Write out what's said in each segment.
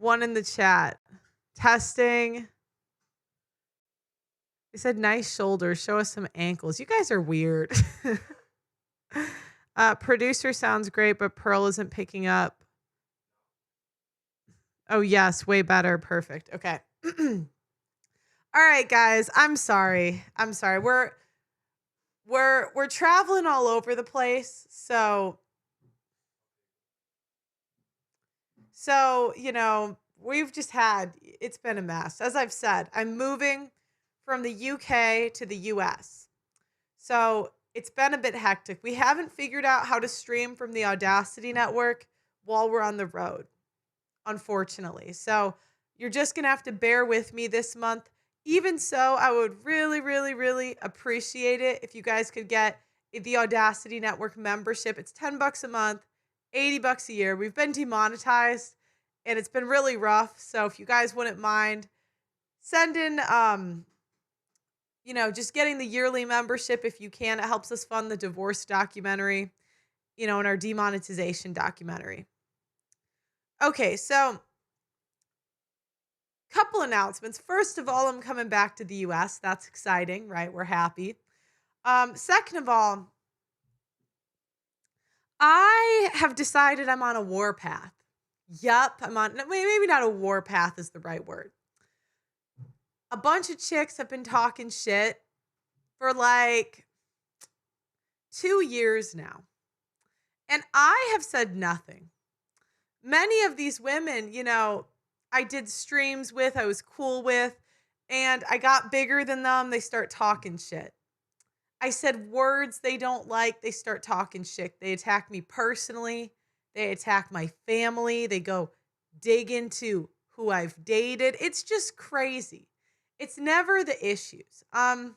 One in the chat. Testing. They said nice shoulders. Show us some ankles. You guys are weird. Producer sounds great, but Pearl isn't picking up. Oh, yes. Way better. Perfect. Okay. All right, guys. I'm sorry. We're traveling all over the place. So, it's been a mess. As I've said, I'm moving from the UK to the US. So it's been a bit hectic. We haven't figured out how to stream from the Audacity network while we're on the road, unfortunately. So you're just going to have to bear with me this month. Even so, I would really, really, really appreciate it if you guys could get the Audacity network membership. It's $10 a month, $80 a year. We've been demonetized and it's been really rough. So if you guys wouldn't mind, send in, just getting the yearly membership if you can. It helps us fund the divorce documentary, and our demonetization documentary. Okay, so couple announcements. First of all, I'm coming back to the US. That's exciting, right? We're happy. Second of all, I have decided I'm on a war path. Yup, maybe not a war path is the right word. A bunch of chicks have been talking shit for like 2 years now. And I have said nothing. Many of these women, I did streams with, I was cool with, and I got bigger than them. They start talking shit. I said words they don't like. They start talking shit. They attack me personally. They attack my family. They go dig into who I've dated. It's just crazy. It's never the issues. And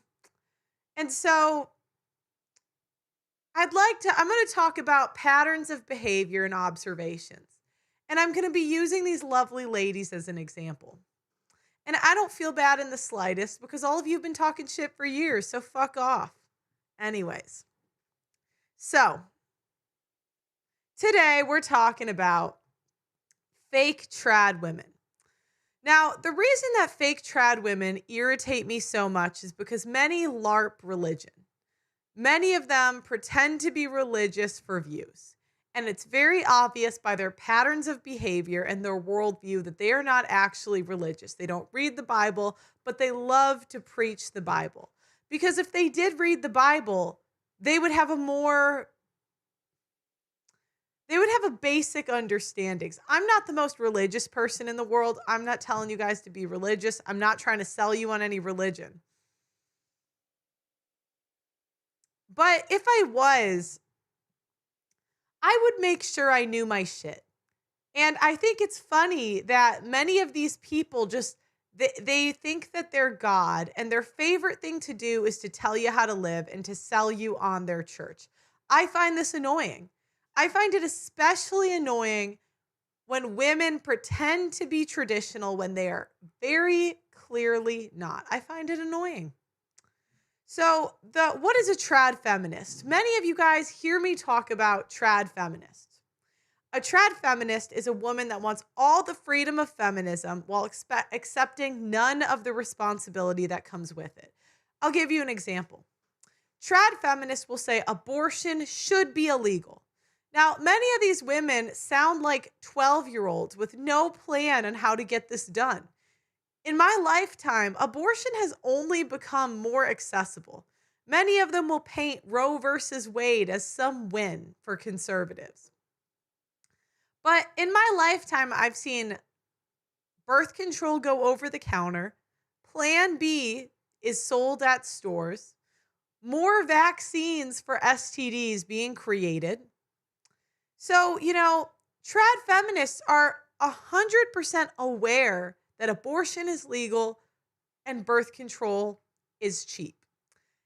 so I'm going to talk about patterns of behavior and observations. And I'm going to be using these lovely ladies as an example. And I don't feel bad in the slightest because all of you have been talking shit for years, so fuck off. Anyways. So, today we're talking about fake trad women. Now, the reason that fake trad women irritate me so much is because many LARP religion. Many of them pretend to be religious for views. And it's very obvious by their patterns of behavior and their worldview that they are not actually religious. They don't read the Bible, but they love to preach the Bible. Because if they did read the Bible, they would have a basic understandings. I'm not the most religious person in the world. I'm not telling you guys to be religious. I'm not trying to sell you on any religion. But if I was, I would make sure I knew my shit. And I think it's funny that many of these people they think that they're God, and their favorite thing to do is to tell you how to live and to sell you on their church. I find this annoying. I find it especially annoying when women pretend to be traditional when they are very clearly not. I find it annoying. So, what is a trad feminist? Many of you guys hear me talk about trad feminists. A trad feminist is a woman that wants all the freedom of feminism while accepting none of the responsibility that comes with it. I'll give you an example. Trad feminists will say abortion should be illegal. Now, many of these women sound like 12-year-olds with no plan on how to get this done. In my lifetime, abortion has only become more accessible. Many of them will paint Roe versus Wade as some win for conservatives. But in my lifetime, I've seen birth control go over the counter. Plan B is sold at stores. More vaccines for STDs being created. So, trad feminists are 100% aware that abortion is legal and birth control is cheap.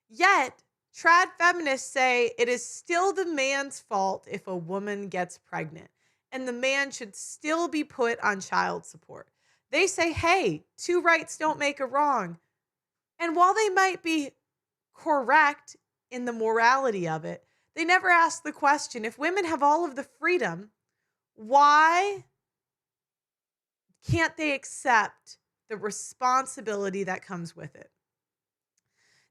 Yet, trad feminists say it is still the man's fault if a woman gets pregnant, and the man should still be put on child support. They say, hey, two rights don't make a wrong. And while they might be correct in the morality of it, they never ask the question, if women have all of the freedom, why can't they accept the responsibility that comes with it?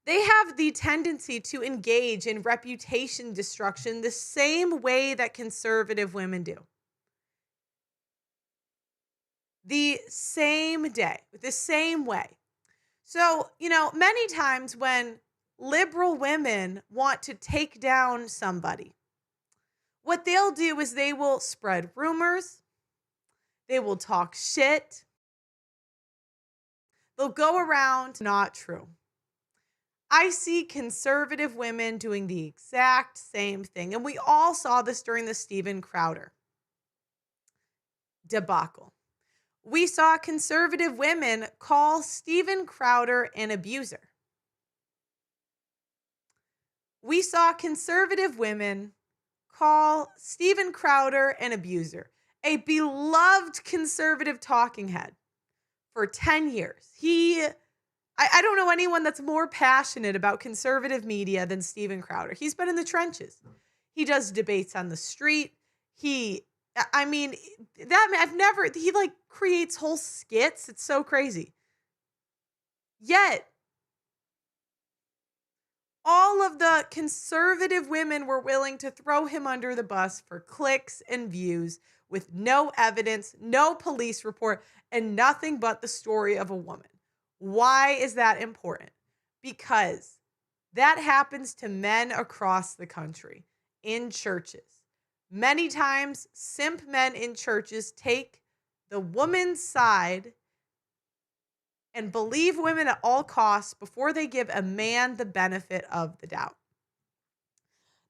They have the tendency to engage in reputation destruction the same way that conservative women do. The same way. So, many times when liberal women want to take down somebody, what they'll do is they will spread rumors, they will talk shit, they'll go around not true. I see conservative women doing the exact same thing. And we all saw this during the Steven Crowder debacle. We saw conservative women call Steven Crowder an abuser. We saw conservative women call Steven Crowder an abuser, a beloved conservative talking head for 10 years. I don't know anyone that's more passionate about conservative media than Steven Crowder. He's been in the trenches. He does debates on the street. He creates whole skits. It's so crazy. Yet, all of the conservative women were willing to throw him under the bus for clicks and views with no evidence, no police report, and nothing but the story of a woman. Why is that important? Because that happens to men across the country in churches. Many times, simp men in churches take the woman's side and believe women at all costs before they give a man the benefit of the doubt.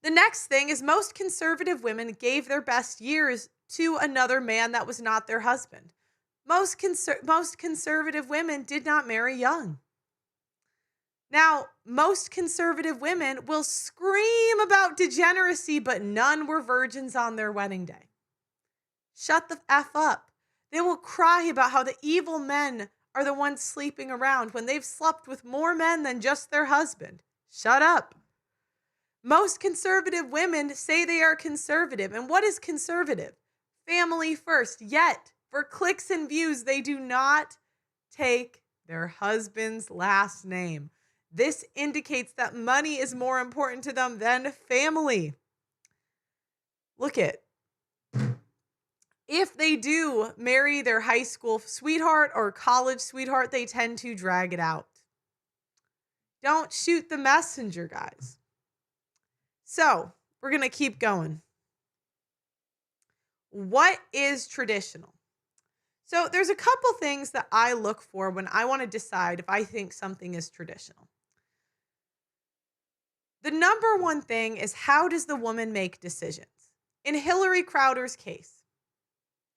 The next thing is most conservative women gave their best years to another man that was not their husband. Most conservative women did not marry young. Now, most conservative women will scream about degeneracy, but none were virgins on their wedding day. Shut the F up. They will cry about how the evil men are the ones sleeping around when they've slept with more men than just their husband. Shut up. Most conservative women say they are conservative. And what is conservative? Family first. Yet, for clicks and views, they do not take their husband's last name. This indicates that money is more important to them than family. Look it. If they do marry their high school sweetheart or college sweetheart, they tend to drag it out. Don't shoot the messenger, guys. So, we're going to keep going. What is traditional? So, there's a couple things that I look for when I want to decide if I think something is traditional. The number one thing is, how does the woman make decisions? In Hillary Crowder's case,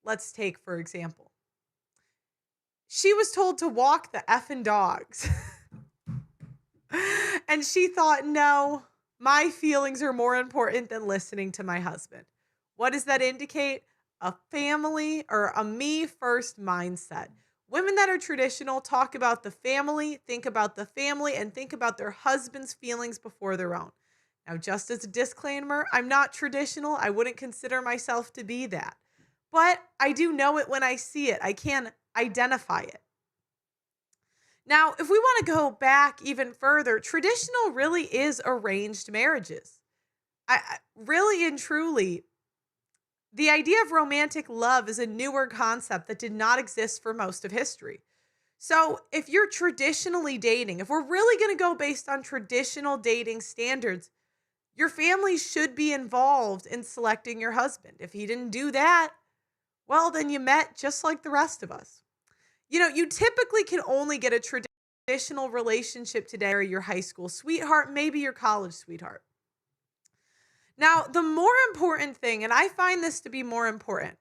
let's take, for example, she was told to walk the effing dogs. And she thought, no, my feelings are more important than listening to my husband. What does that indicate? A family or a me first mindset. Women that are traditional talk about the family, think about the family, and think about their husband's feelings before their own. Now, just as a disclaimer, I'm not traditional. I wouldn't consider myself to be that. But I do know it when I see it. I can identify it. Now, if we want to go back even further, traditional really is arranged marriages. I really and truly, the idea of romantic love is a newer concept that did not exist for most of history. So if you're traditionally dating, if we're really going to go based on traditional dating standards, your family should be involved in selecting your husband. If he didn't do that, well, then you met just like the rest of us. You typically can only get a traditional relationship today or your high school sweetheart, maybe your college sweetheart. Now, the more important thing, and I find this to be more important,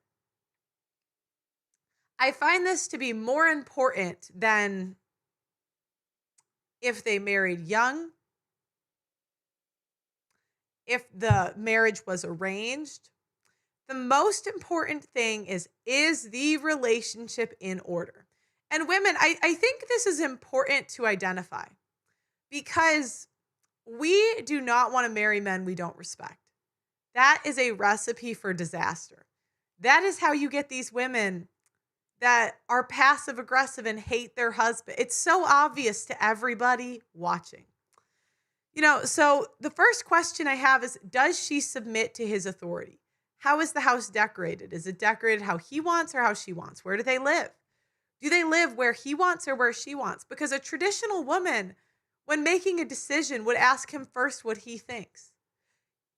than if they married young, if the marriage was arranged. The most important thing is the relationship in order? And women, I think this is important to identify because we do not want to marry men we don't respect. That is a recipe for disaster. That is how you get these women that are passive aggressive and hate their husband. It's so obvious to everybody watching. So the first question I have is, does she submit to his authority? How is the house decorated? Is it decorated how he wants or how she wants? Where do they live? Do they live where he wants or where she wants? Because a traditional woman, when making a decision, would ask him first what he thinks.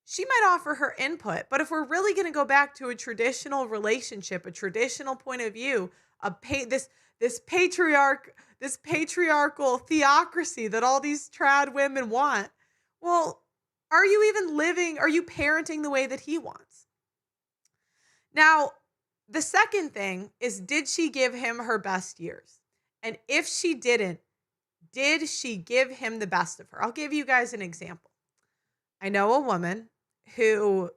She might offer her input, but if we're really going to go back to a traditional relationship, a traditional point of view, this patriarchal theocracy that all these trad women want, well, are you parenting the way that he wants? Now, the second thing is, did she give him her best years? And if she didn't, did she give him the best of her? I'll give you guys an example. I know a woman who,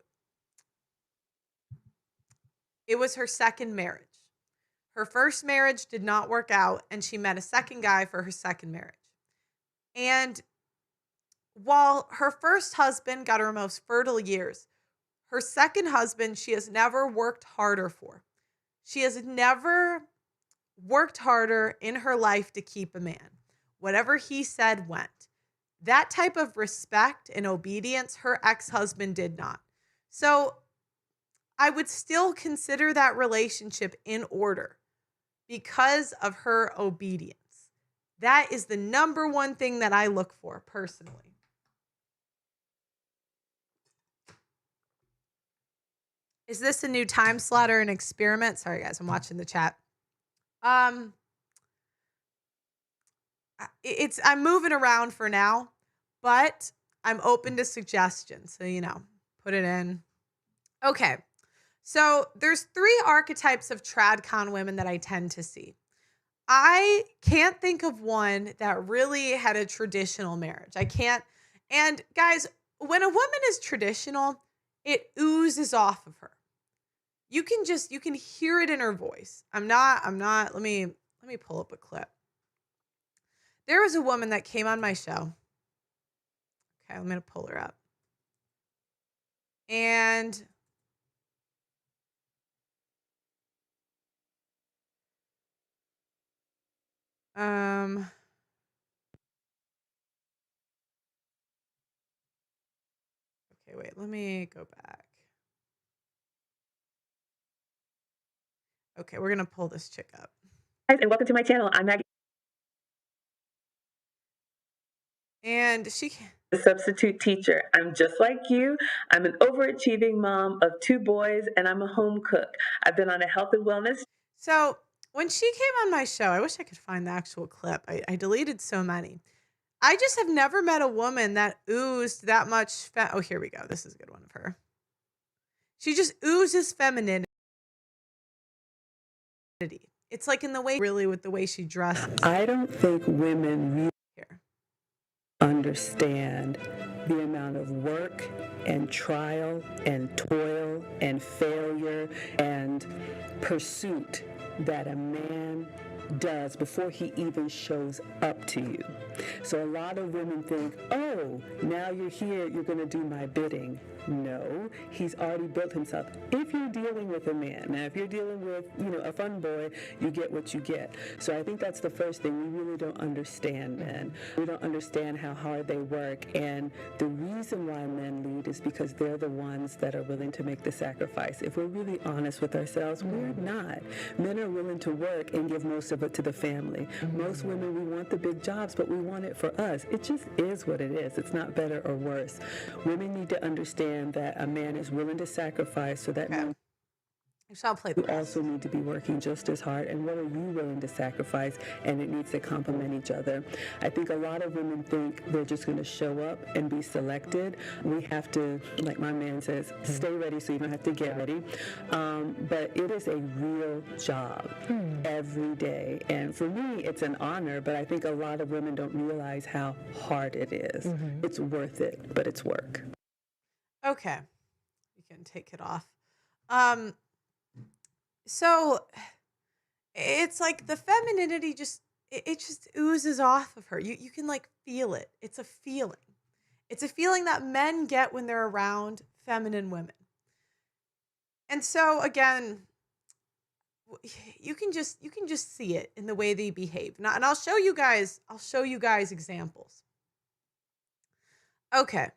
it was her second marriage. Her first marriage did not work out, and she met a second guy for her second marriage. And while her first husband got her most fertile years, her second husband, she has never worked harder for. She has never worked harder in her life to keep a man. Whatever he said went. That type of respect and obedience, her ex-husband did not. So I would still consider that relationship in order because of her obedience. That is the number one thing that I look for personally. Is this a new time slot or an experiment? Sorry, guys, I'm watching the chat. I'm moving around for now, but I'm open to suggestions. So, put it in. Okay. So there's 3 archetypes of Tradcon women that I tend to see. I can't think of one that really had a traditional marriage. I can't. And guys, when a woman is traditional, it oozes off of her. You can hear it in her voice. Let me pull up a clip. There was a woman that came on my show. Okay, I'm going to pull her up. And okay, wait, let me go back. Okay, we're going to pull this chick up. Guys, and welcome to my channel. I'm Maggie. And she A substitute teacher. I'm just like you. I'm an overachieving mom of 2 boys, and I'm a home cook. I've been on a health and wellness. So when she came on my show, I wish I could find the actual clip. I deleted so many. I just have never met a woman that oozed that much. Oh, here we go. This is a good one of her. She just oozes femininity. It's like in the way, really, with the way she dresses. I don't think women really Here. understand the amount of work and trial and toil and failure and pursuit that a man does before he even shows up to you. So a lot of women think, oh, now you're here, you're going to do my bidding. No, he's already built himself. If you're dealing with a man, now if you're dealing with, a fun boy, you get what you get. So I think that's the first thing. We really don't understand men. We don't understand how hard they work. And the reason why men lead is because they're the ones that are willing to make the sacrifice. If we're really honest with ourselves, we're not. Men are willing to work and give most of it to the family. Most women, we want the big jobs, but we want it for us. It just is what it is. It's not better or worse. Women need to understand that a man is willing to sacrifice, so that means you also need to be working just as hard. And what are you willing to sacrifice? And it needs to complement each other. I think a lot of women think they're just going to show up and be selected. We have to, like my man says, stay ready so you don't have to get ready. But it is a real job every day. And for me, it's an honor, but I think a lot of women don't realize how hard it is. It's worth it, but it's work. Okay. You can take it off. So it's like the femininity it just oozes off of her. You can feel it. It's a feeling. It's a feeling that men get when they're around feminine women. And so again, you can just see it in the way they behave. Now, and I'll show you guys examples. Okay.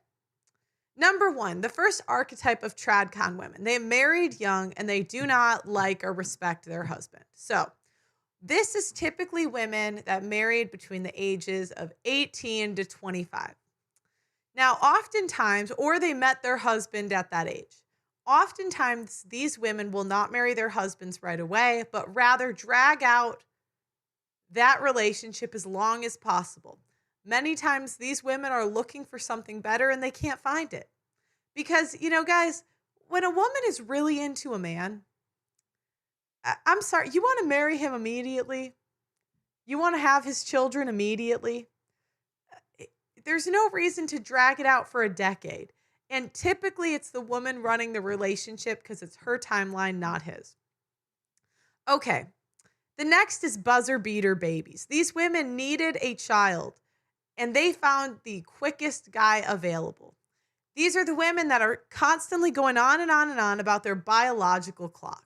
Number one, the first archetype of Tradcon women. They married young and they do not like or respect their husband. So this is typically women that married between the ages of 18 to 25. Now, oftentimes, or they met their husband at that age. Oftentimes, these women will not marry their husbands right away, but rather drag out that relationship as long as possible. Many times, these women are looking for something better and they can't find it. Because, guys, when a woman is really into a man, I'm sorry, you want to marry him immediately? You want to have his children immediately? There's no reason to drag it out for a decade. And typically it's the woman running the relationship because it's her timeline, not his. Okay. The next is buzzer beater babies. These women needed a child and they found the quickest guy available. These are the women that are constantly going on and on and on about their biological clock.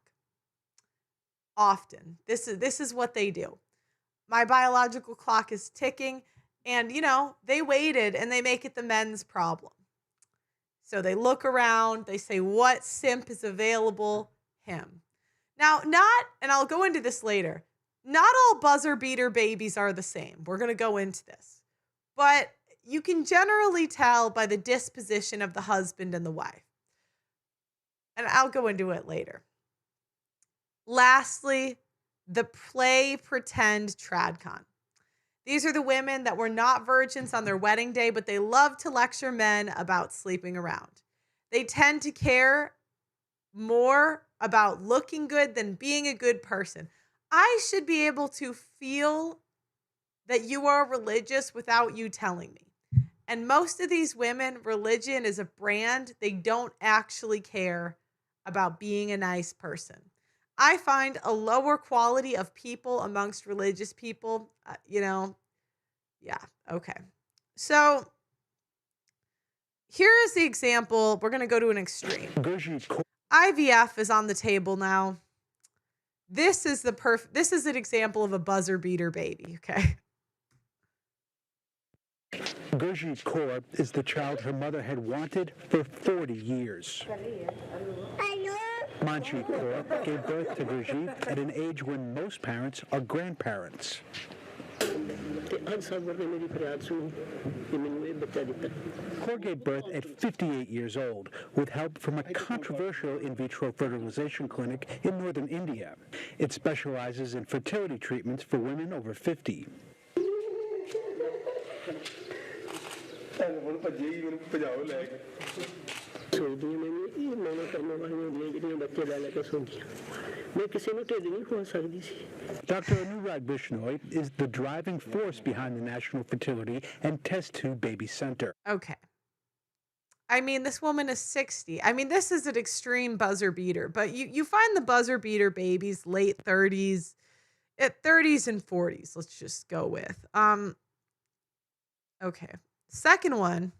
Often. This is what they do. My biological clock is ticking. And, they waited and they make it the men's problem. So they look around, they say, what simp is available? Him. Now, and I'll go into this later, not all buzzer beater babies are the same. We're going to go into this. But you can generally tell by the disposition of the husband and the wife. And I'll go into it later. Lastly, the play pretend Tradcon. These are the women that were not virgins on their wedding day, but they love to lecture men about sleeping around. They tend to care more about looking good than being a good person. I should be able to feel that you are religious without you telling me. And most of these women, religion is a brand. They don't actually care about being a nice person. I find a lower quality of people amongst religious people, yeah, okay. So here is the example. We're going to go to an extreme. IVF is on the table now. This is an example of a buzzer beater baby, okay? Gurjit Kaur is the child her mother had wanted for 40 years. Manjeet Kaur gave birth to Gurjit at an age when most parents are grandparents. Kaur gave birth at 58 years old with help from a controversial in vitro fertilization clinic in northern India. It specializes in fertility treatments for women over 50. Dr. Anurag Bishnoi is the driving force behind the National Fertility and Test Tube Baby Center. Okay. I mean, this woman is 60. I mean, this is an extreme buzzer beater, but you find the buzzer beater babies late 30s, at 30s and 40s, let's just go with. Okay. Second one.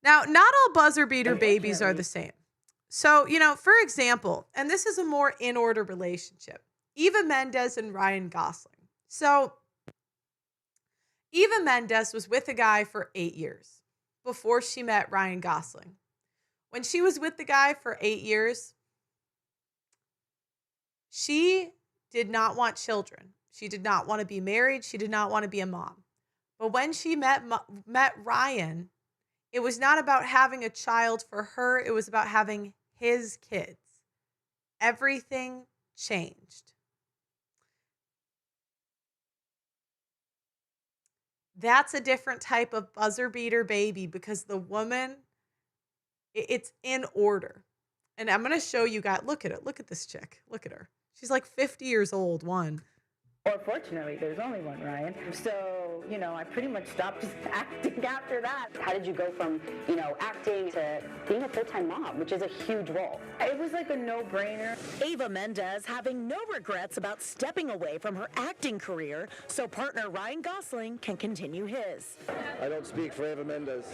Now, not all buzzer beater babies are the same. So, for example, and this is a more in order relationship, Eva Mendes and Ryan Gosling. So, Eva Mendes was with a guy for 8 years before she met Ryan Gosling. When she was with the guy for 8 years, she did not want children. She did not want to be married. She did not want to be a mom. But when she met Ryan, it was not about having a child for her. It was about having his kids. Everything changed. That's a different type of buzzer beater baby because the woman, it's in order. And I'm going to show you guys. Look at it. Look at this chick. Look at her. She's like 50 years old, one. Or fortunately, there's only one Ryan. So, I pretty much stopped just acting after that. How did you go from, acting to being a full-time mom, which is a huge role? It was like a no-brainer. Eva Mendes having no regrets about stepping away from her acting career so partner Ryan Gosling can continue his. I don't speak for Eva Mendes.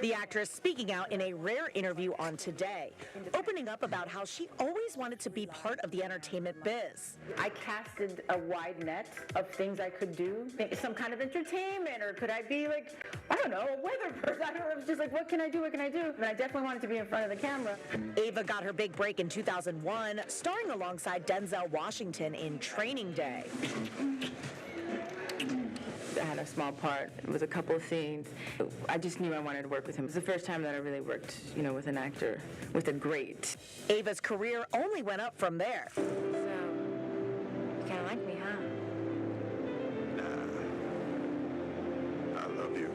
The actress speaking out in a rare interview on Today, opening up about how she always wanted to be part of the entertainment biz. I casted a wide net of things I could do, some kind of entertainment, or could I be like, I don't know, a weather person? I don't know. It was just like, what can I do? What can I do? And I definitely wanted to be in front of the camera. Eva got her big break in 2001, starring alongside Denzel Washington in Training Day. I had a small part. It was a couple of scenes. I just knew I wanted to work with him. It was the first time that I really worked, with an actor, with a great. Eva's career only went up from there. So, you kind of like me, huh? I love you.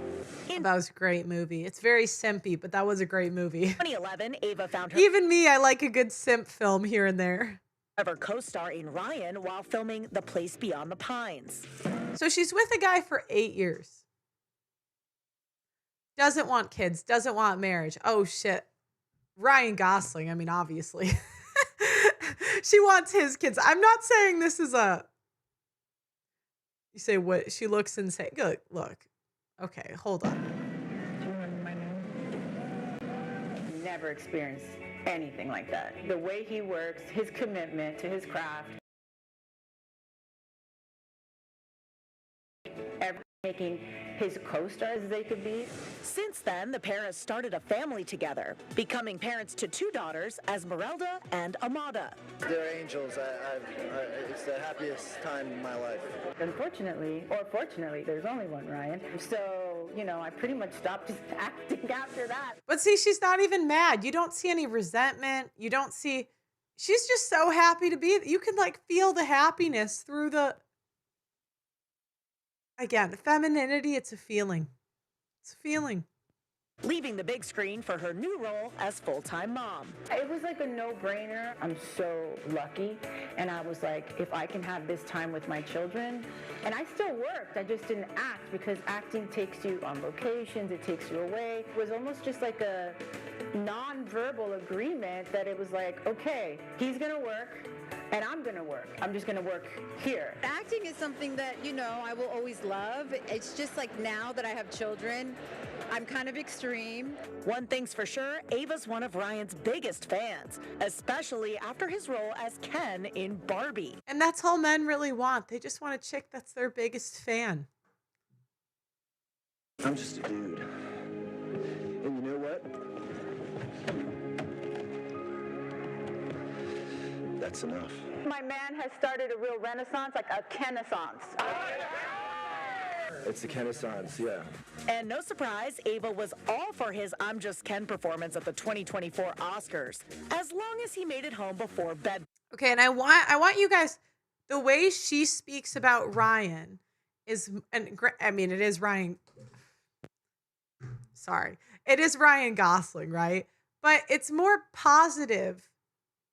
That was a great movie. It's very simpy, but that was a great movie. 2011, Eva found her Even me, I like a good simp film here and there. co-star in Ryan while filming The Place Beyond the Pines. So she's with a guy for 8 years. Doesn't want kids, doesn't want marriage. Oh shit. Ryan Gosling, I mean, obviously. She wants his kids. I'm not saying this is a... You say what? She looks insane. Good, look. Okay, hold on. Do you remember my name? Never experienced anything like that. The way he works, his commitment to his craft, making his co-stars as they could be. Since then, the pair has started a family together, becoming parents to 2 daughters, Esmeralda and Amada. They're angels. It's the happiest time in my life. Unfortunately, or fortunately, there's only one Ryan. So, I pretty much stopped just acting after that. But see, she's not even mad. You don't see any resentment. You don't see... She's just so happy to be... You can, feel the happiness through the... Again, femininity, it's a feeling. It's a feeling. Leaving the big screen for her new role as full-time mom. It was like a no-brainer. I'm so lucky. And I was like, if I can have this time with my children. And I still worked. I just didn't act because acting takes you on locations. It takes you away. It was almost just like a non-verbal agreement that it was like, okay, he's going to work. And I'm going to work. I'm just going to work here. Acting is something that, I will always love. It's just like now that I have children, I'm kind of extreme. One thing's for sure, Ava's one of Ryan's biggest fans, especially after his role as Ken in Barbie. And that's all men really want. They just want a chick that's their biggest fan. I'm just a dude. And you know what? That's enough. My man has started a real renaissance, like a Kenaissance. It's the Renaissance, yeah. And no surprise, Ava was all for his I'm Just Ken performance at the 2024 Oscars, as long as he made it home before bed. Okay, and I want you guys, the way she speaks about Ryan is, it is Ryan. Sorry. It is Ryan Gosling, right? But it's more positive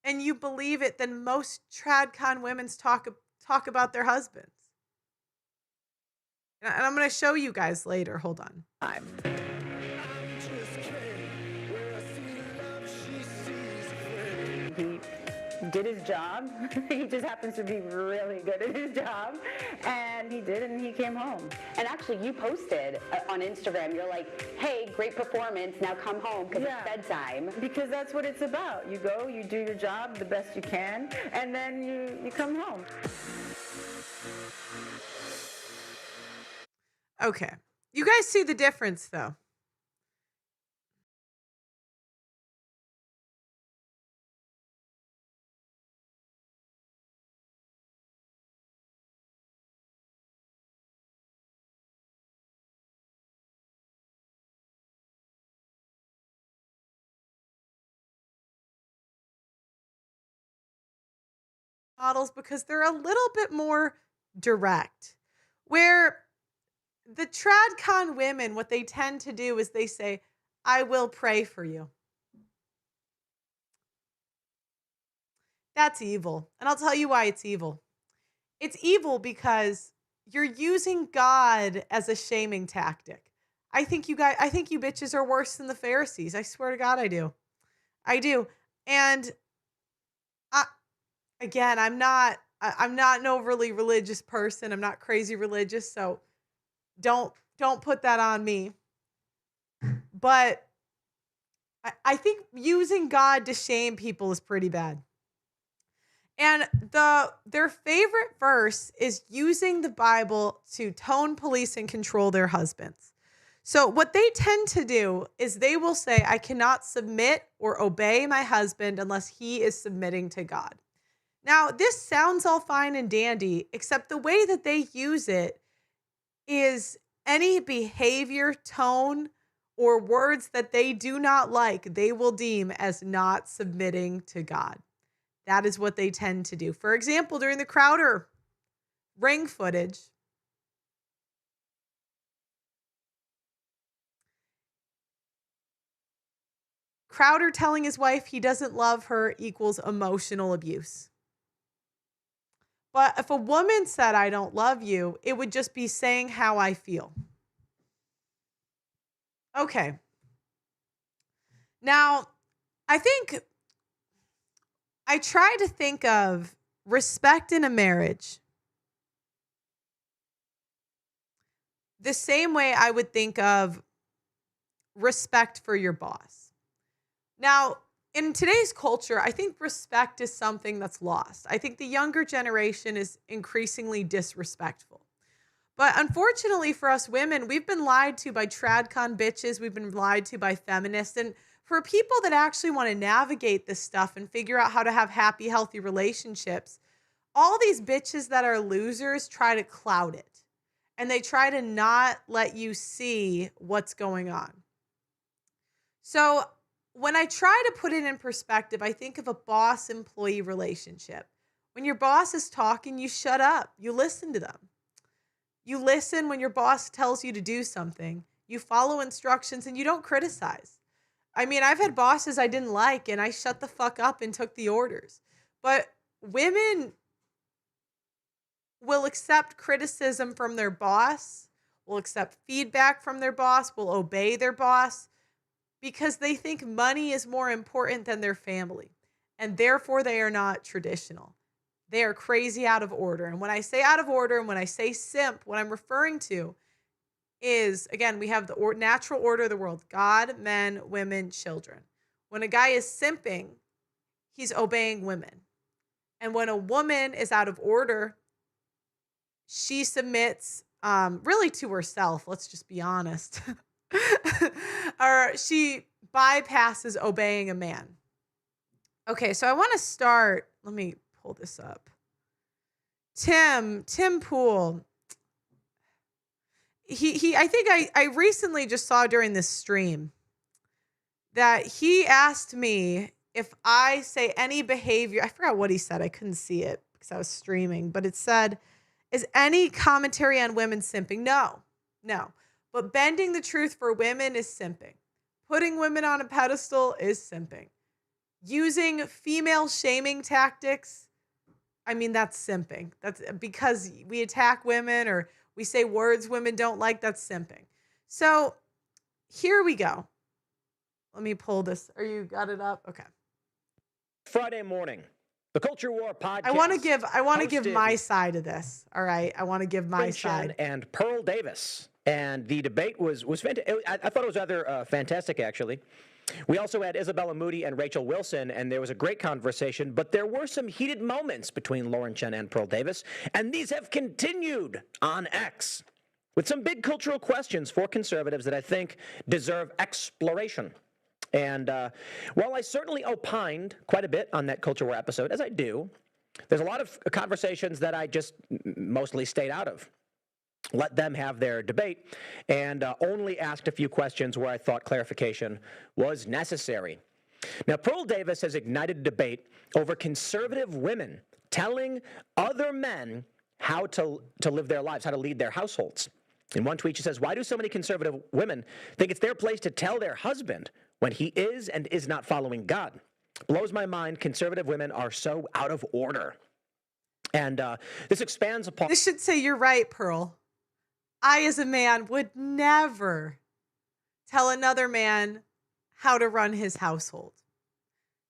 and you believe it than most Tradcon women talk about their husbands. And I'm going to show you guys later. Hold on. He did his job. He just happens to be really good at his job. And he did, and he came home. And actually, you posted on Instagram, you're like, hey, great performance, now come home because it's bedtime. Because that's what it's about. You go, you do your job the best you can, and then you come home. Okay. You guys see the difference, though. Models because they're a little bit more direct. Where the Tradcon women, what they tend to do is they say, I will pray for you. That's evil. And I'll tell you why it's evil. It's evil because you're using God as a shaming tactic. I think you bitches are worse than the Pharisees. I swear to God, I do. I do. And I, again, I'm not an overly religious person. I'm not crazy religious, so don't put that on me. But I think using God to shame people is pretty bad. And their favorite verse is using the Bible to tone police and control their husbands. So what they tend to do is they will say, I cannot submit or obey my husband unless he is submitting to God. Now, this sounds all fine and dandy, except the way that they use it is any behavior, tone, or words that they do not like, they will deem as not submitting to God. That is what they tend to do. For example, during the Crowder ring footage, Crowder telling his wife he doesn't love her equals emotional abuse. But if a woman said, I don't love you, it would just be saying how I feel. Okay. Now, I try to think of respect in a marriage the same way I would think of respect for your boss. Now, in today's culture, I think respect is something that's lost. I think the younger generation is increasingly disrespectful. But unfortunately for us women, we've been lied to by Tradcon bitches. We've been lied to by feminists. And for people that actually want to navigate this stuff and figure out how to have happy, healthy relationships, all these bitches that are losers try to cloud it. And they try to not let you see what's going on. So when I try to put it in perspective, I think of a boss-employee relationship. When your boss is talking, you shut up. You listen to them. You listen when your boss tells you to do something. You follow instructions and you don't criticize. I mean, I've had bosses I didn't like and I shut the fuck up and took the orders. But women will accept criticism from their boss, will accept feedback from their boss, will obey their boss because they think money is more important than their family. And therefore, they are not traditional. They are crazy out of order. And when I say out of order and when I say simp, what I'm referring to is, again, we have the natural order of the world: God, men, women, children. When a guy is simping, he's obeying women. And when a woman is out of order, she submits really to herself. Let's just be honest. Or she bypasses obeying a man. Okay, so I want to start. Let me pull this up. Tim Poole. I think I recently just saw during this stream that he asked me if I say any behavior. I forgot what he said. I couldn't see it because I was streaming, but it said, is any commentary on women simping? No. But bending the truth for women is simping. Putting women on a pedestal is simping. Using female shaming tactics, I mean, that's simping. That's because we attack women or we say words women don't like, that's simping. So here we go. Let me pull this. Are you got it up? Okay. Friday morning, the Culture War podcast. I want to give my side of this. All right. I want to give my side. And Pearl Davis. And the debate was fantastic. I thought it was rather fantastic, actually. We also had Isabella Moody and Rachel Wilson, and there was a great conversation, but there were some heated moments between Lauren Chen and Pearl Davis, and these have continued on X with some big cultural questions for conservatives that I think deserve exploration. And while I certainly opined quite a bit on that Culture War episode, as I do, there's a lot of conversations that I just mostly stayed out of. Let them have their debate, and only asked a few questions where I thought clarification was necessary. Now, Pearl Davis has ignited a debate over conservative women telling other men how to live their lives, how to lead their households. In one tweet, she says, why do so many conservative women think it's their place to tell their husband when he is and is not following God? Blows my mind. Conservative women are so out of order. And this expands upon. This should say, you're right, Pearl. I, as a man, would never tell another man how to run his household.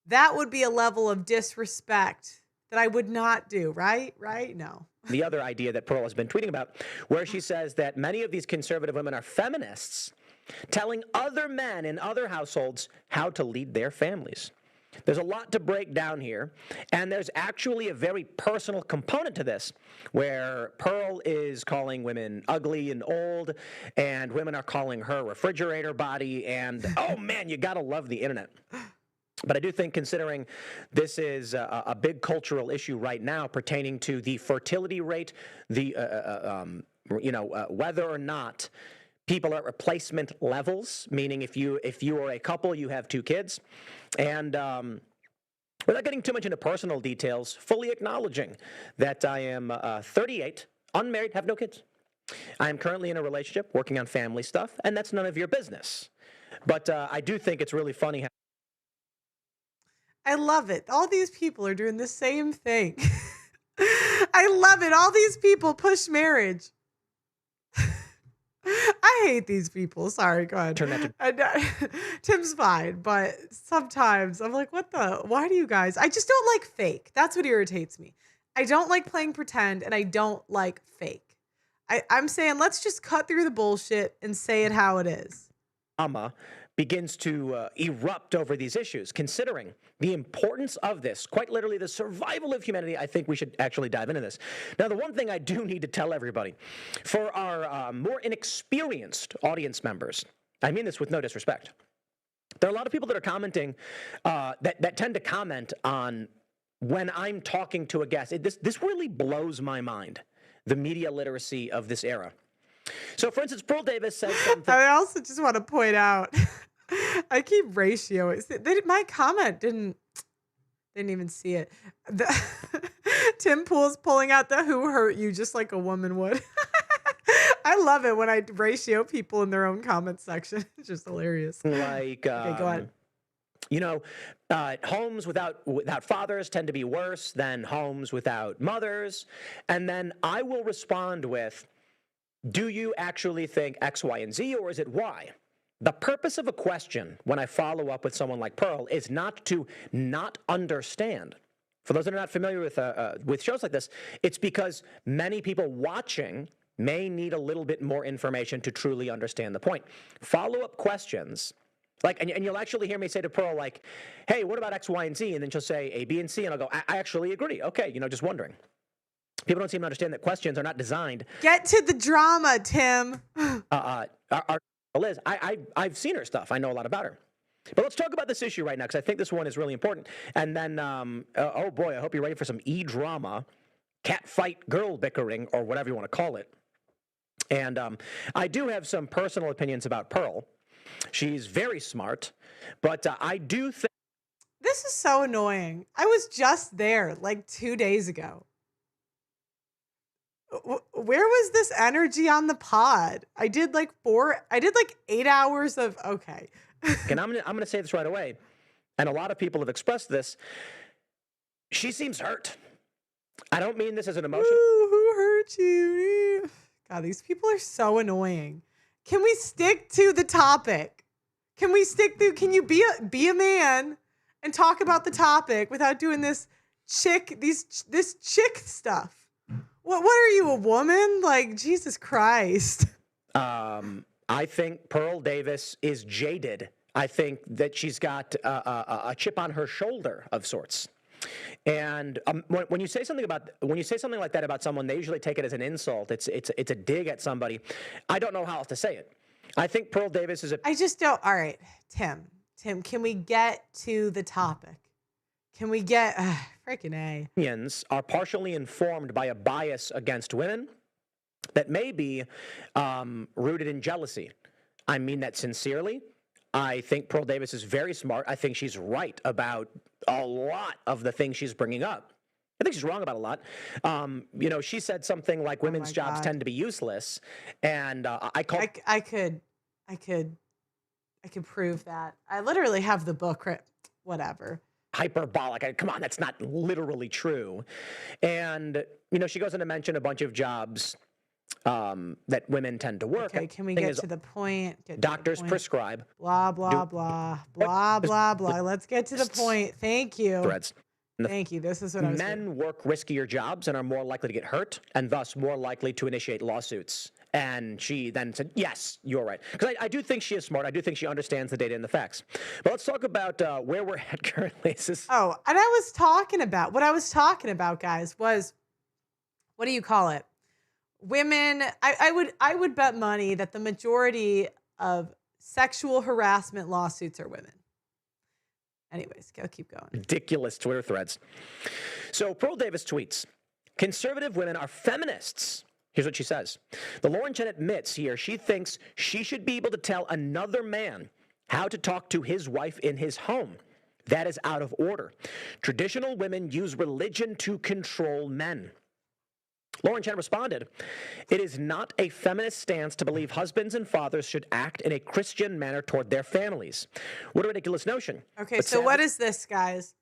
That would be a level of disrespect that I would not do, right? Right? No. The other idea that Pearl has been tweeting about, where she says that many of these conservative women are feminists, telling other men in other households how to lead their families. There's a lot to break down here, and there's actually a very personal component to this, where Pearl is calling women ugly and old, and women are calling her refrigerator body, and oh man, you gotta love the internet. But I do think, considering this is a big cultural issue right now pertaining to the fertility rate, the whether or not people are at replacement levels, meaning if you are a couple, you have 2 kids, and without getting too much into personal details, fully acknowledging that I am 38, unmarried, have no kids. I am currently in a relationship, working on family stuff, and that's none of your business. But I do think it's really funny how. I love it. All these people are doing the same thing. I love it. All these people push marriage. I hate these people. Sorry, go ahead. Turn that Tim's fine, but sometimes I'm like, why do you guys? I just don't like fake. That's what irritates me. I don't like playing pretend, and I don't like fake. I'm saying let's just cut through the bullshit and say it how it is. Begins to erupt over these issues, considering the importance of this, quite literally the survival of humanity. I think we should actually dive into this. Now, the one thing I do need to tell everybody, for our more inexperienced audience members, I mean this with no disrespect, there are a lot of people that are commenting, that tend to comment on when I'm talking to a guest. This really blows my mind, the media literacy of this era. So, for instance, Pearl Davis says something. I also just want to point out, I keep ratioing. My comment didn't even see it. Tim Pool's pulling out the "who hurt you" just like a woman would. I love it when I ratio people in their own comment section. It's just hilarious. Like, okay, go ahead. Homes without fathers tend to be worse than homes without mothers. And then I will respond with, do you actually think X, Y, and Z, or is it Y? The purpose of a question when I follow up with someone like Pearl is not to not understand. For those that are not familiar with shows like this, it's because many people watching may need a little bit more information to truly understand the point. Follow-up questions, like, and you'll actually hear me say to Pearl, like, hey, what about X, Y, and Z? And then she'll say A, B, and C, and I'll go, I actually agree. Okay, just wondering. People don't seem to understand that questions are not designed. Get to the drama, Tim. Liz, I've seen her stuff. I know a lot about her. But let's talk about this issue right now, because I think this one is really important. And then, oh boy, I hope you're ready for some E-drama, cat fight, girl bickering, or whatever you want to call it. And I do have some personal opinions about Pearl. She's very smart, but I do think. This is so annoying. I was just there like 2 days ago. Where was this energy on the pod? I did like 8 hours of, okay. And I'm gonna say this right away, and a lot of people have expressed this. She seems hurt. I don't mean this as an emotion. Ooh, who hurt you? God, these people are so annoying. Can we stick to the topic? Can you be a man and talk about the topic without doing this chick stuff? What are you, a woman? Like, Jesus Christ. I think Pearl Davis is jaded. I think that she's got a chip on her shoulder of sorts. And when you say something like that about someone, they usually take it as an insult. It's a dig at somebody. I don't know how else to say it. I think Pearl Davis is I just don't. All right, Tim, can we get to the topic? Can we get freaking A? Opinions are partially informed by a bias against women that may be rooted in jealousy. I mean that sincerely. I think Pearl Davis is very smart. I think she's right about a lot of the things she's bringing up. I think she's wrong about a lot. She said something like women's jobs tend to be useless, and I could prove that. I literally have the book. Whatever. hyperbolic. Come on, that's not literally true. And, you know, she goes on to mention a bunch of jobs that women tend to work. Okay, can we get to the point? Doctors prescribe. Blah, blah, blah, blah, blah, blah. Let's get to the point. Thank you. Threads. Thank you. This is what I was Men doing. work riskier jobs and are more likely to get hurt and thus more likely to initiate lawsuits. And she then said, yes, you're right. Because I do think she is smart. I do think she understands the data and the facts. But let's talk about where we're at currently. Oh, and what I was talking about, guys, was, what do you call it? Women, I would bet money that the majority of sexual harassment lawsuits are women. Anyways, go keep going. Ridiculous Twitter threads. So Pearl Davis tweets, conservative women are feminists. Here's what she says. The Lauren Chen admits here she thinks she should be able to tell another man how to talk to his wife in his home. That is out of order. Traditional women use religion to control men. Lauren Chen responded, it is not a feminist stance to believe husbands and fathers should act in a Christian manner toward their families. What a ridiculous notion. Okay, so what is this, guys?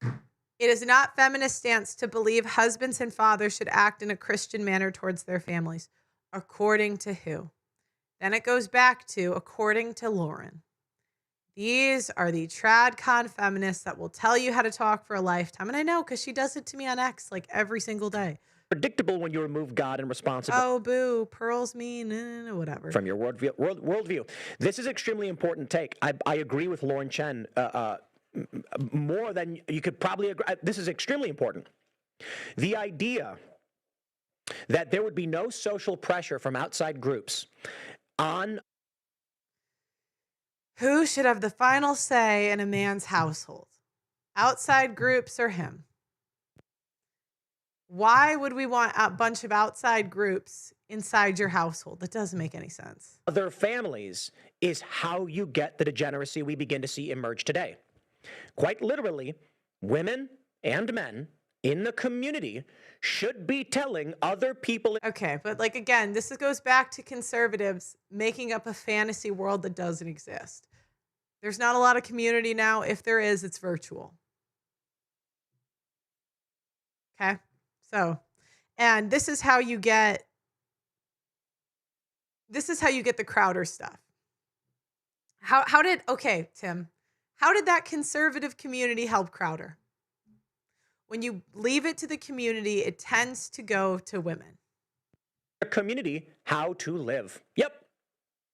It is not feminist stance to believe husbands and fathers should act in a Christian manner towards their families. According to who? Then it goes back to according to Lauren. These are the Tradcon feminists that will tell you how to talk for a lifetime. And I know because she does it to me on X like every single day. Predictable when you remove God and responsibility. Oh, boo. Pearl's mean. Whatever. From your worldview. This is extremely important take. I agree with Lauren Chen more than you could probably agree. This is extremely important. The idea that there would be no social pressure from outside groups on who should have the final say in a man's household? Outside groups or him? Why would we want a bunch of outside groups inside your household? That doesn't make any sense. Other families is how you get the degeneracy we begin to see emerge today. Quite literally, women and men in the community should be telling other people. Okay, but like again, this goes back to conservatives making up a fantasy world that doesn't exist. There's not a lot of community now. If there is, it's virtual. Okay, so, and this is how you get the Crowder stuff. How did, okay, Tim, how did that conservative community help Crowder? When you leave it to the community, it tends to go to women. Community, how to live. Yep.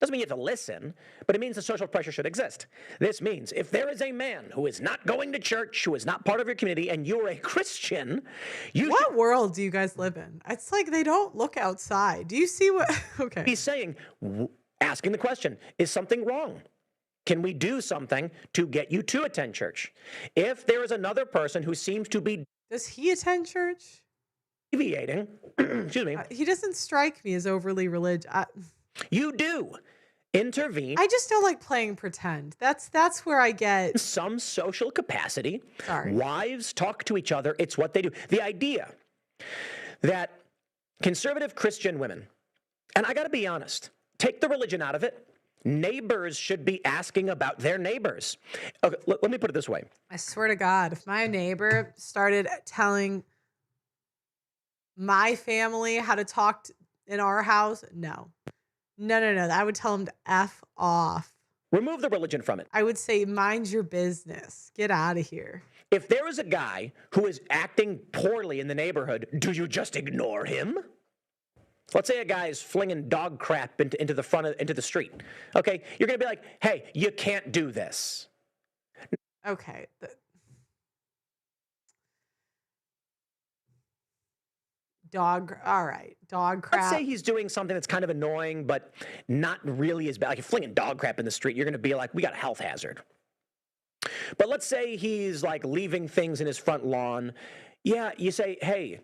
Doesn't mean you have to listen, but it means the social pressure should exist. This means if there is a man who is not going to church, who is not part of your community, and you're a Christian, what world do you guys live in? It's like they don't look outside. Do you see what? Okay. He's saying, asking the question, is something wrong? Can we do something to get you to attend church? If there is another person who seems to be... Does he attend church? Deviating. Excuse me. He doesn't strike me as overly religious. You do. Intervene. I just don't like playing pretend. That's where I get... some social capacity. Sorry. Wives talk to each other. It's what they do. The idea that conservative Christian women, and I got to be honest, take the religion out of it. Neighbors should be asking about their neighbors. Okay, let me put it this way. I swear to God, if my neighbor started telling my family how to talk in our house, no. I would tell him to F off. Remove the religion from it. I would say, mind your business. Get out of here. If there is a guy who is acting poorly in the neighborhood, do you just ignore him? Let's say a guy is flinging dog crap into the street. Okay, you're going to be like, hey, you can't do this. Okay. All right, dog crap. Let's say he's doing something that's kind of annoying, but not really as bad. Like, if flinging dog crap in the street, you're going to be like, we got a health hazard. But let's say he's like leaving things in his front lawn. Yeah, you say, hey,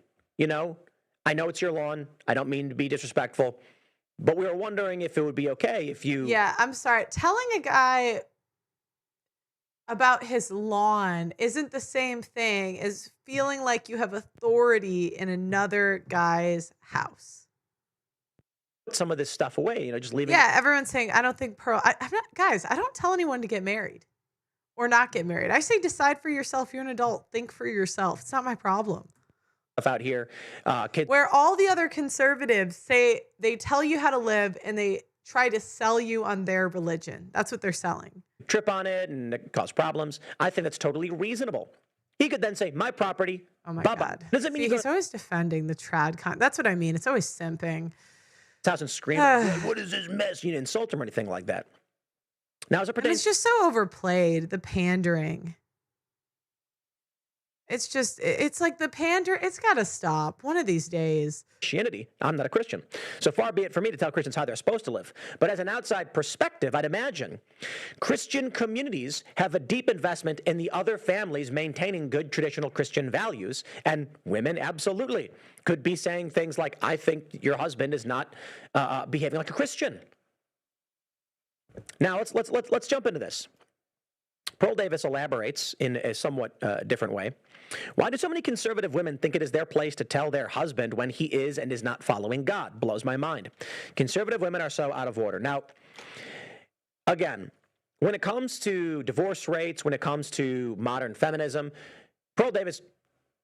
I know it's your lawn. I don't mean to be disrespectful, but we were wondering if it would be okay if you... Yeah, I'm sorry. Telling a guy about his lawn isn't the same thing as feeling like you have authority in another guy's house. Put some of this stuff away, just leave it. Yeah, everyone's saying, I don't think Pearl... I'm not, guys, I don't tell anyone to get married. or not get married. I say decide for yourself. You're an adult. Think for yourself. It's not my problem. Out here, kids. Where all the other conservatives say they tell you how to live and they try to sell you on their religion. That's what they're selling. Trip on it and it cause problems. I think that's totally reasonable. He could then say, my property. Oh my bye-bye. God. Doesn't mean he's always defending the Tradcon. That's what I mean. It's always simping. House and scream, what is this mess? You didn't insult him or anything like that. Now, as it pertains, it's just so overplayed, the pandering. It's just, it's like the pander, it's got to stop one of these days. Christianity, I'm not a Christian. So far be it for me to tell Christians how they're supposed to live. But as an outside perspective, I'd imagine Christian communities have a deep investment in the other families maintaining good traditional Christian values. And women absolutely could be saying things like, I think your husband is not behaving like a Christian. Now, let's jump into this. Pearl Davis elaborates in a somewhat different way. Why do so many conservative women think it is their place to tell their husband when he is and is not following God? Blows my mind. Conservative women are so out of order. Now, again, when it comes to divorce rates, when it comes to modern feminism, Pearl Davis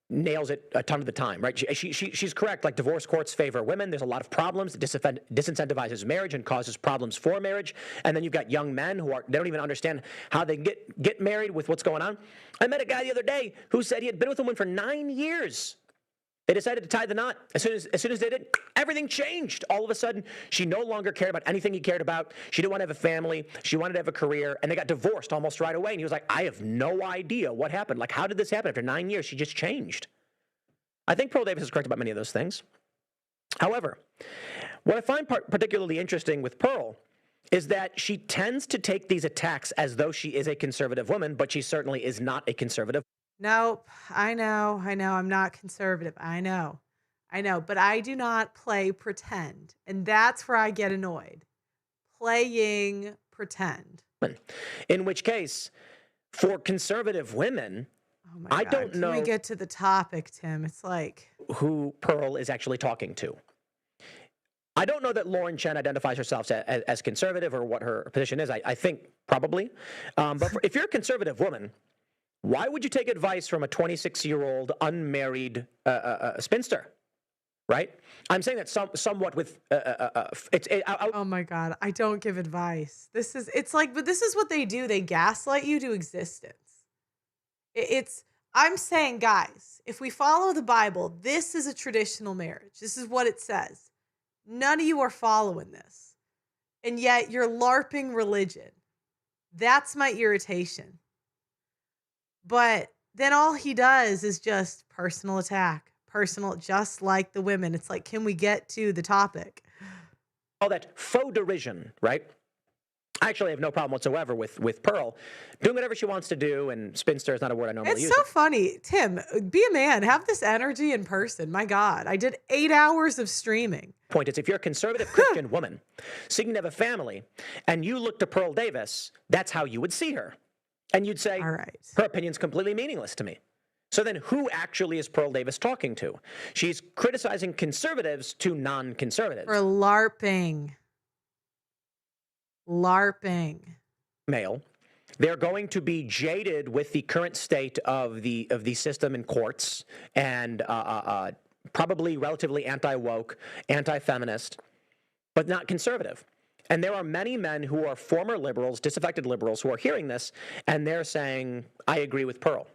nails it a ton of the time, right? She's correct. Like, divorce courts favor women. There's a lot of problems. It disincentivizes marriage and causes problems for marriage. And then you've got young men who they don't even understand how they can get married with what's going on. I met a guy the other day who said he had been with a woman for 9 years. They decided to tie the knot. As soon as they did, everything changed. All of a sudden, she no longer cared about anything he cared about. She didn't want to have a family. She wanted to have a career. And they got divorced almost right away. And he was like, I have no idea what happened. Like, how did this happen? After 9 years, she just changed. I think Pearl Davis is correct about many of those things. However, what I find particularly interesting with Pearl is that she tends to take these attacks as though she is a conservative woman, but she certainly is not a conservative. Nope. I know. I'm not conservative. I know. But I do not play pretend. And that's where I get annoyed. Playing pretend. In which case, for conservative women, oh my I God. don't know. Can we get to the topic, Tim? It's like who Pearl is actually talking to. I don't know that Lauren Chen identifies herself as conservative or what her position is. I think probably. But if you're a conservative woman, why would you take advice from a 26-year-old unmarried spinster? Right? I'm saying that somewhat with oh my God, I don't give advice. But this is what they do. They gaslight you to existence. I'm saying, guys, if we follow the Bible, this is a traditional marriage. This is what it says. None of you are following this. And yet you're LARPing religion. That's my irritation. But then all he does is just personal attack. Personal, just like the women. It's like, can we get to the topic? All that faux derision, right? I actually have no problem whatsoever with Pearl doing whatever she wants to do, and spinster is not a word I normally use. It's so funny. Tim, be a man. Have this energy in person. My God, I did 8 hours of streaming. Point is, if you're a conservative Christian woman seeking to have a family, and you look to Pearl Davis, that's how you would see her. And you'd say, all right, her opinion's completely meaningless to me. So then who actually is Pearl Davis talking to? She's criticizing conservatives to non-conservatives. For LARPing. Male. They're going to be jaded with the current state of the system in courts and probably relatively anti-woke, anti-feminist, but not conservative. And there are many men who are former liberals, disaffected liberals, who are hearing this, and they're saying, I agree with Pearl.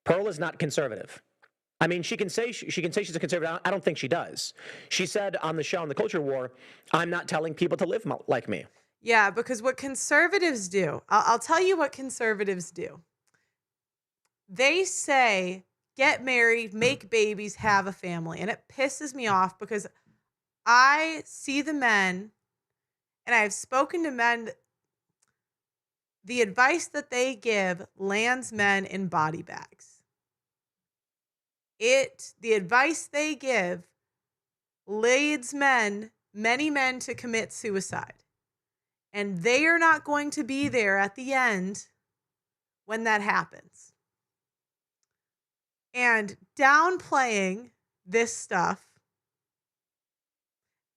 Pearl is not conservative. I mean, she can say she's a conservative. I don't think she does. She said on the show, on the Culture War, I'm not telling people to live like me. Yeah, because what conservatives do, I'll tell you what conservatives do. They say, get married, make babies, have a family. And it pisses me off because I see the men, and I've spoken to men, the advice that they give lands men in body bags. The advice they give leads many men to commit suicide. And they are not going to be there at the end when that happens. And downplaying this stuff,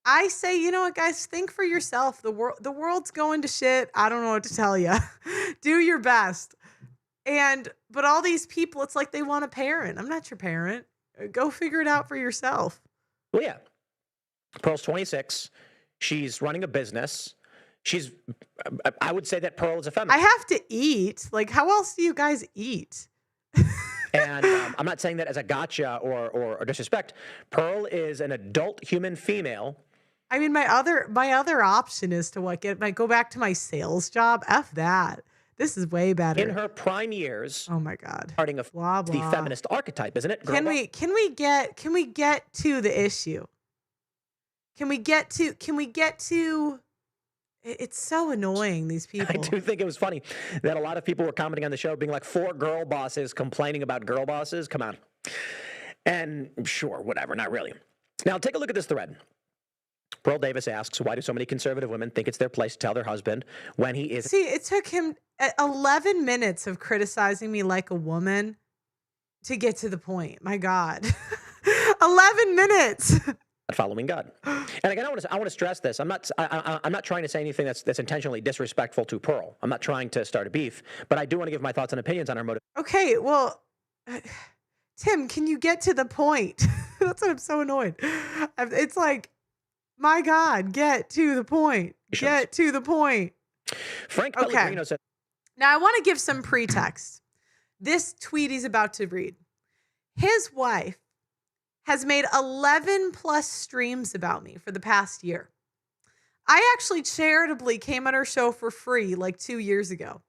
I say, you know what, guys, think for yourself. The world's going to shit. I don't know what to tell you. Do your best. But all these people, it's like they want a parent. I'm not your parent. Go figure it out for yourself. Well, yeah. Pearl's 26. She's running a business. I would say that Pearl is a feminist. I have to eat. Like, how else do you guys eat? And I'm not saying that as a gotcha or disrespect. Pearl is an adult human female. I mean, my other option is to go back to my sales job. F that. This is way better. In her prime years. Oh my God. Starting blah, the blah. feminist archetype, isn't it? Can we get to the issue? Can we get to it's so annoying, these people. I do think it was funny that a lot of people were commenting on the show being like, 4 girl bosses complaining about girl bosses. Come on. And sure, whatever, not really. Now, take a look at this thread. Pearl Davis asks, why do so many conservative women think it's their place to tell their husband when he is... See, it took him 11 minutes of criticizing me like a woman to get to the point. My God. 11 minutes. Following God. And again, I want to stress this. I'm not trying to say anything that's intentionally disrespectful to Pearl. I'm not trying to start a beef, but I do want to give my thoughts and opinions on her motive. Okay, well, Tim, can you get to the point? That's what I'm so annoyed. It's like, my God, get to the point. Get to the point. Frank Pellegrino said. Now, I want to give some pretext. This tweet he's about to read. His wife has made 11 plus streams about me for the past year. I actually charitably came on her show for free like 2 years ago.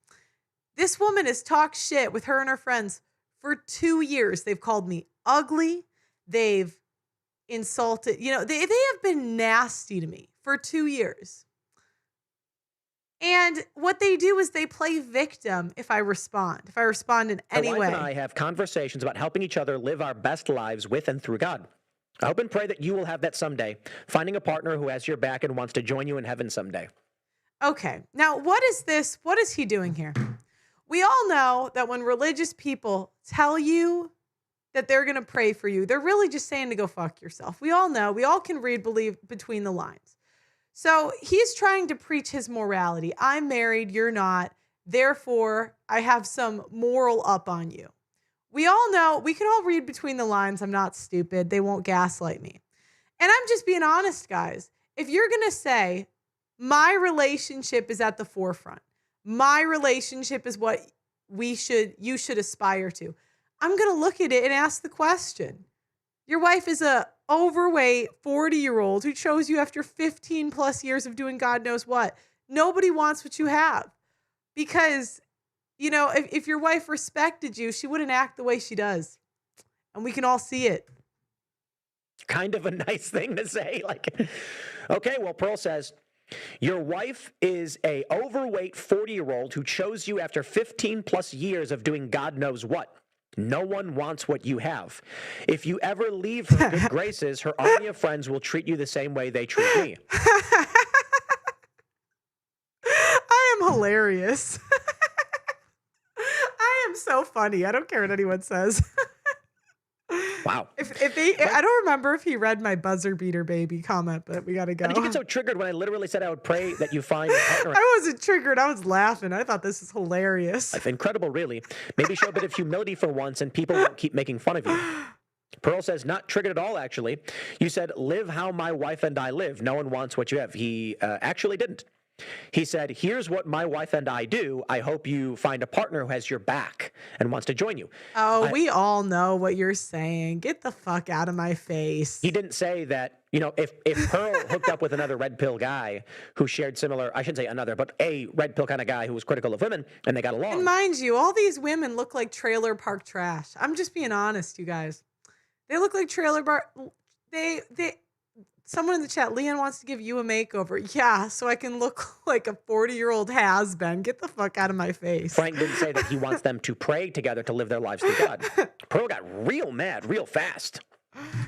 This woman has talked shit with her and her friends for 2 years. They've called me ugly. They've insulted, they have been nasty to me for 2 years. And what they do is they play victim if I respond in any way. My wife and I have conversations about helping each other live our best lives with and through God. I hope and pray that you will have that someday, finding a partner who has your back and wants to join you in heaven someday. Okay, now what is this? What is he doing here? We all know that when religious people tell you that they're going to pray for you, they're really just saying to go fuck yourself. We all know. We all can believe between the lines. So he's trying to preach his morality. I'm married, you're not. Therefore, I have some moral up on you. We all know, we can all read between the lines. I'm not stupid. They won't gaslight me. And I'm just being honest, guys. If you're going to say, my relationship is at the forefront, my relationship is what you should aspire to, I'm going to look at it and ask the question. Your wife is a overweight 40-year-old who chose you after 15 plus years of doing God knows what. Nobody wants what you have. Because, if your wife respected you, she wouldn't act the way she does. And we can all see it. Kind of a nice thing to say. Okay, well, Pearl says, your wife is a overweight 40-year-old who chose you after 15 plus years of doing God knows what. No one wants what you have. If you ever leave her good graces, her army of friends will treat you the same way they treat me. I am hilarious. I am so funny. I don't care what anyone says. Wow. I don't remember if he read my buzzer beater baby comment, but we got to go. How did you get so triggered when I literally said I would pray that you find a partner? I wasn't triggered. I was laughing. I thought this is hilarious. Incredible, really. Maybe show a bit of humility for once and people won't keep making fun of you. Pearl says, not triggered at all, actually. You said, live how my wife and I live. No one wants what you have. He actually didn't. He said, here's what my wife and I do. I hope you find a partner who has your back and wants to join you. Oh, we all know what you're saying. Get the fuck out of my face. He didn't say that, if Pearl hooked up with another red pill guy who shared similar, I shouldn't say another, but a red pill kind of guy who was critical of women and they got along. And mind you, all these women look like trailer park trash. I'm just being honest, you guys. They look like trailer park. Someone in the chat, Leon wants to give you a makeover. Yeah, so I can look like a 40-year-old has-been. Get the fuck out of my face. Frank didn't say that he wants them to pray together to live their lives through God. Pearl got real mad real fast.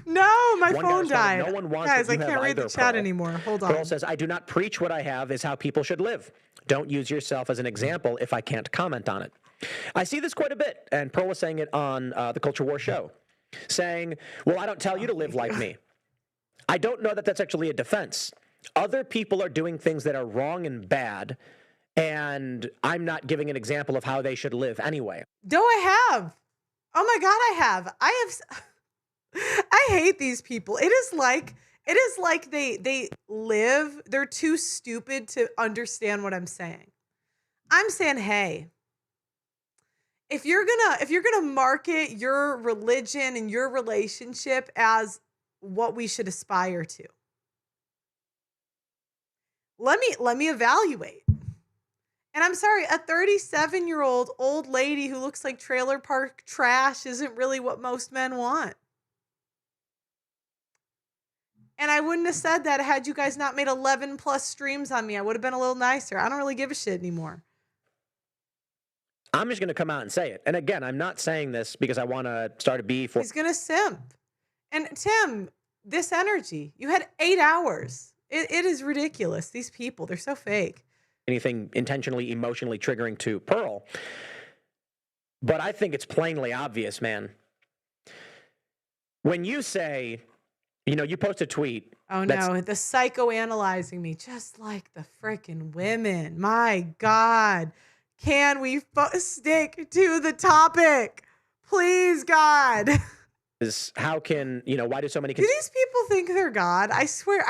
No, my phone died. No one wants Guys, I can't read the chat anymore. Hold on. Pearl says, I do not preach what I have is how people should live. Don't use yourself as an example if I can't comment on it. I see this quite a bit, and Pearl was saying it on the Culture War show, saying, well, I don't tell you to live like me. I don't know that that's actually a defense. Other people are doing things that are wrong and bad, and I'm not giving an example of how they should live anyway. Do I have? Oh my God, I have. I hate these people. It is like they live, they're too stupid to understand what I'm saying. I'm saying, hey, if you're gonna market your religion and your relationship as what we should aspire to, let me evaluate. And I'm sorry, a 37-year-old old lady who looks like trailer park trash isn't really what most men want. And I wouldn't have said that had you guys not made 11 plus streams on me. I would have been a little nicer. I don't really give a shit anymore. I'm just going to come out and say it. And again, I'm not saying this because I want to start a beef. He's going to simp. And Tim, this energy, you had 8 hours. It is ridiculous. These people, they're so fake. Anything intentionally, emotionally triggering to Pearl. But I think it's plainly obvious, man. When you say, you post a tweet. Oh no, the psychoanalyzing me, just like the freaking women. My God. Can we stick to the topic? Please, God. Is how can, why do so many... Do these people think they're God? I swear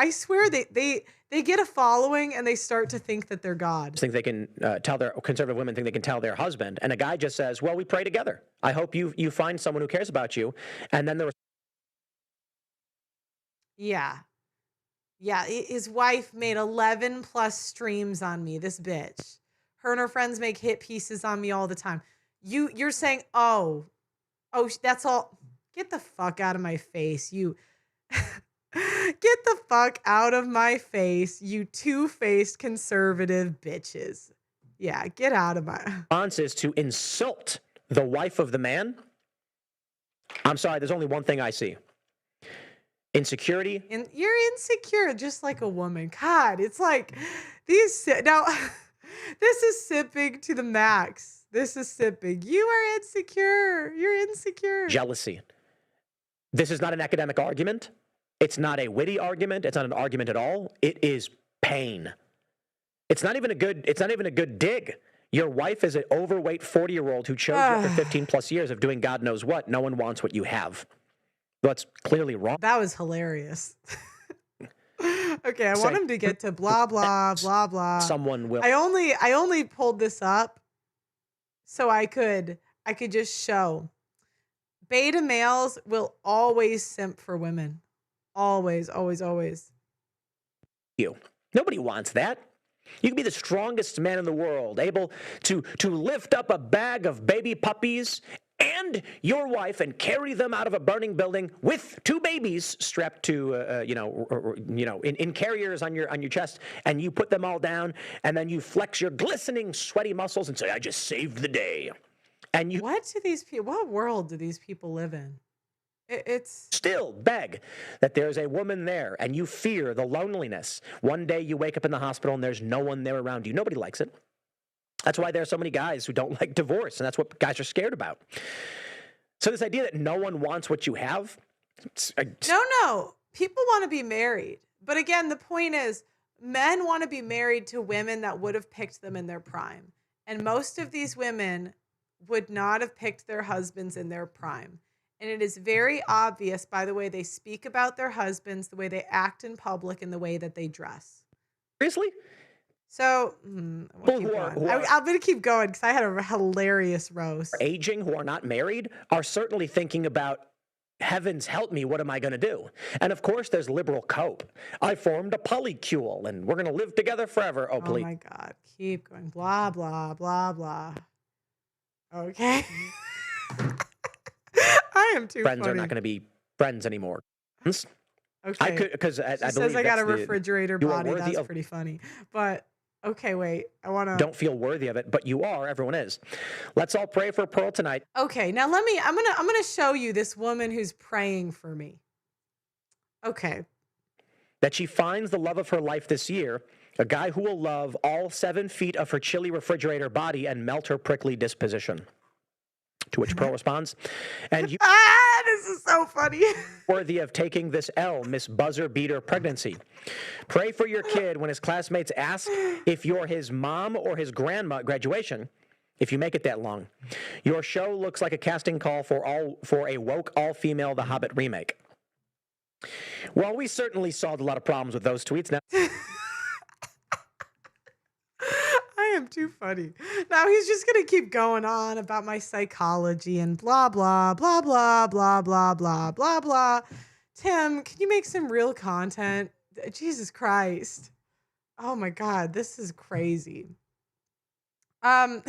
they get a following and they start to think that they're God. Think they can tell their conservative women think they can tell their husband. And a guy just says, well, we pray together. I hope you find someone who cares about you. And then there was... Yeah. His wife made 11 plus streams on me, this bitch. Her and her friends make hit pieces on me all the time. You're saying, oh, that's all. Get the fuck out of my face. You get the fuck out of my face, you two-faced conservative bitches. Yeah, get out of my... Response is to insult the wife of the man. I'm sorry, there's only one thing I see. Insecurity. And you're insecure just like a woman. God, it's like these... Now... This is sipping to the max. This is sipping. You are insecure. You're insecure. Jealousy. This is not an academic argument. It's not a witty argument. It's not an argument at all. It is pain. It's not even a good dig. Your wife is an overweight 40-year-old who chose you after 15 plus years of doing God knows what. No one wants what you have. That's clearly wrong. That was hilarious. Okay, I want him to get to blah, blah, blah, blah. Someone will. I only pulled this up so I could just show. Beta males will always simp for women. Always, always, always. Nobody wants that. You can be the strongest man in the world, able to lift up a bag of baby puppies and your wife and carry them out of a burning building with 2 babies strapped to, in carriers on your chest, and you put them all down, and then you flex your glistening, sweaty muscles and say, "I just saved the day." And you... What world do these people live in? It's... Still beg that there's a woman there, and you fear the loneliness. One day you wake up in the hospital and there's no one there around you. Nobody likes it. That's why there are so many guys who don't like divorce, and that's what guys are scared about. So this idea that no one wants what you have... No. People want to be married. But again, the point is, men want to be married to women that would have picked them in their prime. And most of these women would not have picked their husbands in their prime. And it is very obvious by the way they speak about their husbands, the way they act in public, and the way that they dress. Seriously? So, I'm going to keep going because I had a hilarious roast. Aging, who are not married, are certainly thinking about, heavens help me, what am I going to do? And of course, there's liberal cope. I formed a polycule, and we're going to live together forever. Oh, please. Oh, my God. Keep going. Blah, blah, blah, blah. Okay. I am too Friends funny. are not going to be friends anymore. Okay. I could, because I believe says I got a that's refrigerator body. That's pretty funny. But... Okay, wait. I want to... Don't feel worthy of it, but you are. Everyone is. Let's all pray for Pearl tonight. Okay, now I'm gonna show you this woman who's praying for me. Okay. That she finds the love of her life this year, a guy who will love all 7 feet of her chilly refrigerator body and melt her prickly disposition. To which Pearl responds, and you... This This is so funny. Worthy of taking this L, Miss Buzzer Beater Pregnancy. Pray for your kid when his classmates ask if you're his mom or his grandma at graduation, if you make it that long. Your show looks like a casting call for a woke all-female The Hobbit remake. Well, we certainly solved a lot of problems with those tweets. Now, I am too funny. Now he's just going to keep going on about my psychology and blah, blah, blah, blah, blah, blah, blah, blah, blah. Tim, can you make some real content? Jesus Christ. Oh my God, this is crazy. And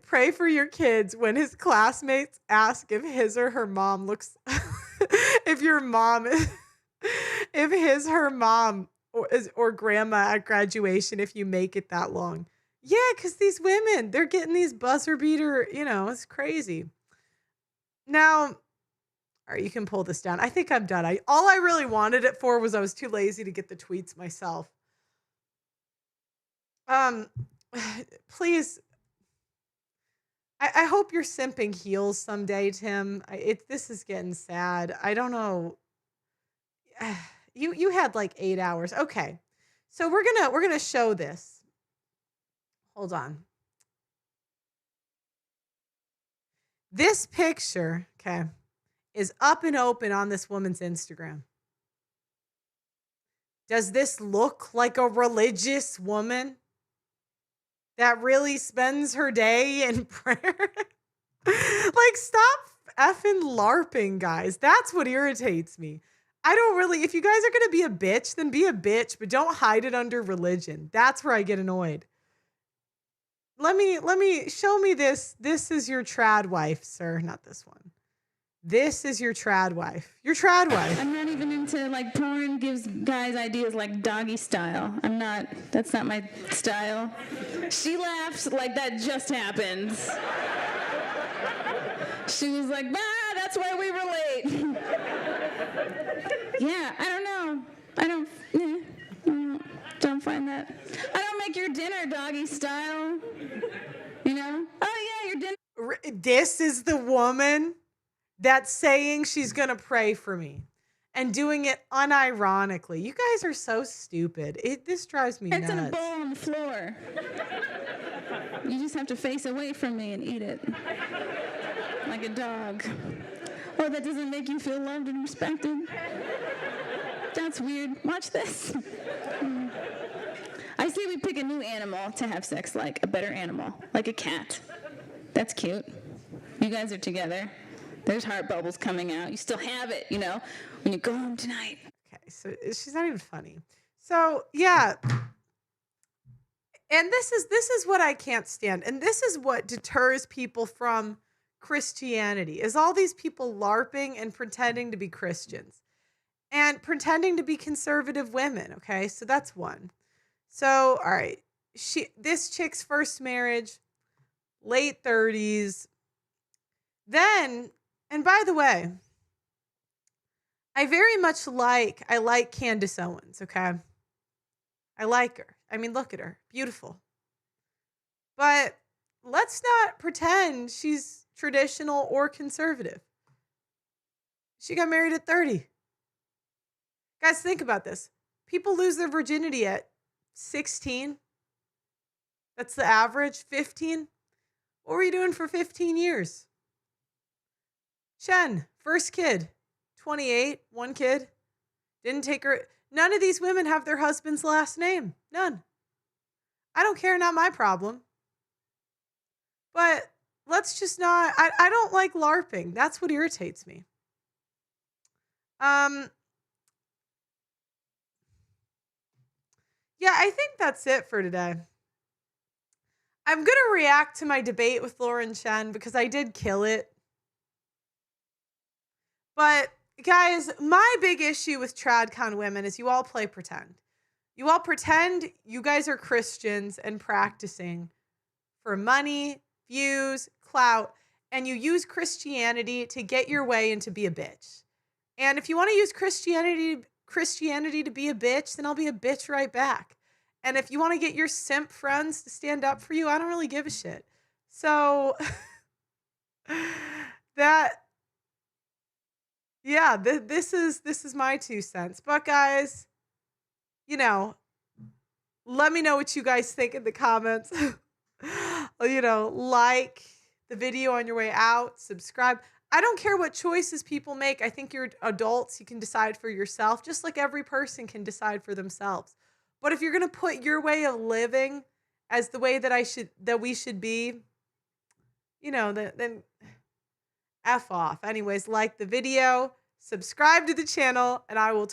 pray for your kids when his classmates ask if his or her mom looks, if her mom or grandma at graduation, if you make it that long. Yeah, because these women, they're getting these buzzer beater, it's crazy. Now, all right, you can pull this down. I think I'm done. All I really wanted it for was I was too lazy to get the tweets myself. Please, I hope your simping heals someday, Tim. This is getting sad. I don't know. You had like 8 hours. Okay. So we're gonna show this. Hold on. This picture, okay, is up and open on this woman's Instagram. Does this look like a religious woman that really spends her day in prayer? Like, stop effing LARPing, guys. That's what irritates me. I don't really, if you guys are going to be a bitch, then be a bitch, but don't hide it under religion. That's where I get annoyed. Let me, show me this. This is your trad wife, sir. Not this one. This is your trad wife. Your trad wife. I'm not even into, like, porn gives guys ideas like doggy style. That's not my style. She laughs like that just happens. She was like, that's why we relate. Yeah, I don't know. Don't find that. I don't make your dinner doggy style. Oh, yeah, your dinner. This is the woman that's saying she's going to pray for me and doing it unironically. You guys are so stupid. This drives me nuts. It's in a bowl on the floor. You just have to face away from me and eat it. Like a dog. Oh, that doesn't make you feel loved and respected? That's weird. Watch this. I say we pick a new animal to have sex like, a better animal, like a cat. That's cute. You guys are together. There's heart bubbles coming out. You still have it, when you go home tonight. Okay, so she's not even funny. So, yeah. And this is what I can't stand. And this is what deters people from Christianity, is all these people LARPing and pretending to be Christians and pretending to be conservative women. Okay, so that's one. So, all right, this chick's first marriage, late 30s. Then, and by the way, I very much like Candace Owens. Okay, I like her. I mean, look at her, beautiful. But let's not pretend she's traditional or conservative. She got married at 30. Guys, think about this. People lose their virginity at 16. That's the average. 15. What were you doing for 15 years? Chen, first kid, 28, one kid. Didn't take her. None of these women have their husband's last name. None. I don't care, not my problem. But let's just not, I don't like LARPing. That's what irritates me. Yeah, I think that's it for today. I'm going to react to my debate with Lauren Chen because I did kill it. But guys, my big issue with Tradcon women is you all play pretend. You all pretend you guys are Christians and practicing for money, views, clout, and you use Christianity to get your way and to be a bitch. And if you want to use Christianity to be a bitch, then I'll be a bitch right back. And if you want to get your simp friends to stand up for you, I don't really give a shit. So then that, yeah, this is my 2 cents. But guys, you know, let me know what you guys think in the comments. You know, like the video on your way out, subscribe. I don't care what choices people make. I think you're adults. You can decide for yourself, just like every person can decide for themselves. But if you're going to put your way of living as the way that we should be, you know, then F off. Anyways, like the video, subscribe to the channel, and I will